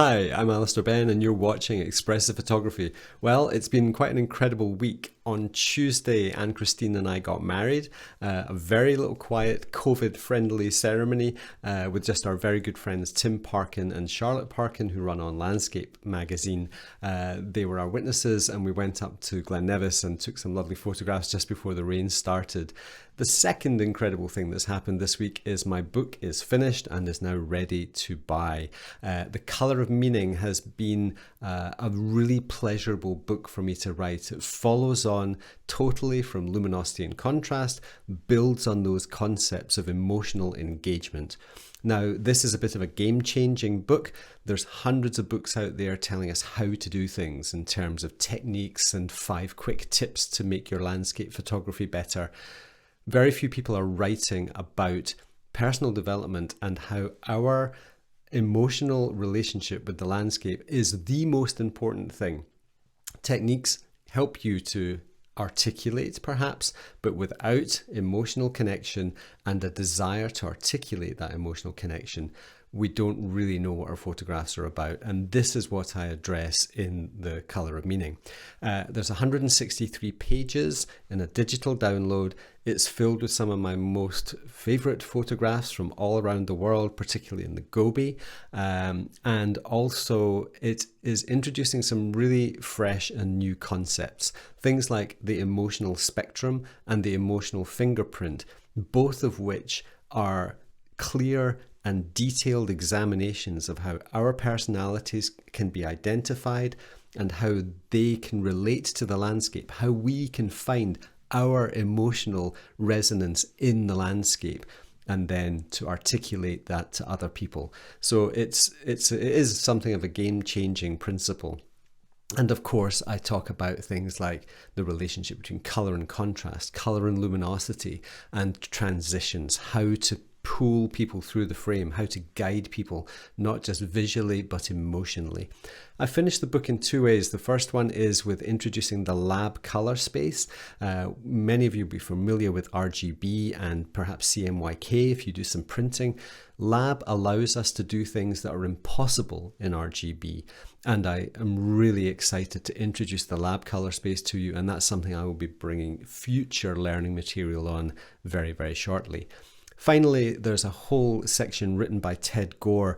Hi, I'm Alister Benn and you're watching Expressive Photography. Well, it's been quite an incredible week. On Tuesday, Kristin and I got married. A very little quiet, COVID-friendly ceremony with just our very good friends Tim Parkin and Charlotte Parkin, who run On Landscape magazine. They were our witnesses, and we went up to Glen Nevis and took some lovely photographs just before the rain started. The second incredible thing that's happened this week is my book is finished and is now ready to buy. The Colour of Meaning has been a really pleasurable book for me to write. It follows on totally from Luminosity and Contrast, builds on those concepts of emotional engagement. Now, this is a bit of a game-changing book. There's hundreds of books out there telling us how to do things in terms of techniques and 5 quick tips to make your landscape photography better. Very few people are writing about personal development and how our emotional relationship with the landscape is the most important thing. Techniques help you to articulate perhaps, but without emotional connection and a desire to articulate that emotional connection, we don't really know what our photographs are about. And this is what I address in The Colour of Meaning. There's 163 pages in a digital download. It's filled with some of my most favourite photographs from all around the world, particularly in the Gobi. And also it is introducing some really fresh and new concepts. Things like the emotional spectrum and the emotional fingerprint, both of which are clear and detailed examinations of how our personalities can be identified and how they can relate to the landscape, how we can find our emotional resonance in the landscape, and then to articulate that to other people. So it is something of a game-changing principle. And of course, I talk about things like the relationship between colour and contrast, colour and luminosity, and transitions, how to pull people through the frame, how to guide people, not just visually, but emotionally. I finished the book in 2 ways. The first one is with introducing the lab color space. Many of you will be familiar with RGB and perhaps CMYK if you do some printing. Lab allows us to do things that are impossible in RGB. And I am really excited to introduce the lab color space to you. And that's something I will be bringing future learning material on very, very shortly. Finally, there's a whole section written by Ted Gore.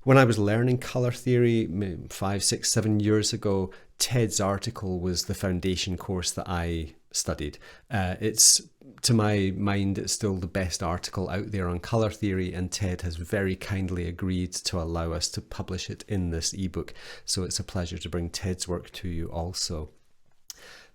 When I was learning colour theory 5, 6, 7 years ago, Ted's article was the foundation course that I studied. It's, to my mind, it's still the best article out there on colour theory, and Ted has very kindly agreed to allow us to publish it in this ebook. So it's a pleasure to bring Ted's work to you also.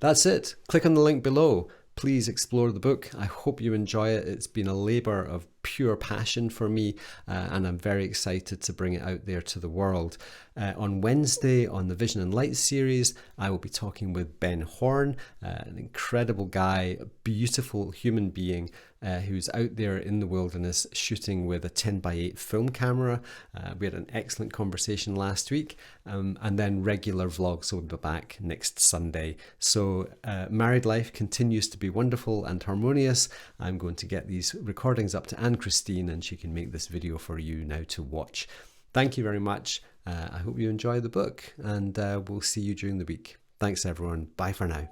That's it. Click on the link below. Please explore the book. I hope you enjoy it. It's been a labour of pure passion for me, and I'm very excited to bring it out there to the world. On Wednesday on the Vision and Light series, I will be talking with Ben Horn, an incredible guy, a beautiful human being who's out there in the wilderness shooting with a 10x8 film camera. We had an excellent conversation last week, and then regular vlogs will be back next Sunday. So married life continues to be wonderful and harmonious. I'm going to get these recordings up to Kristin, and she can make this video for you now to watch. Thank you very much. I hope you enjoy the book, and we'll see you during the week. Thanks everyone. Bye for now.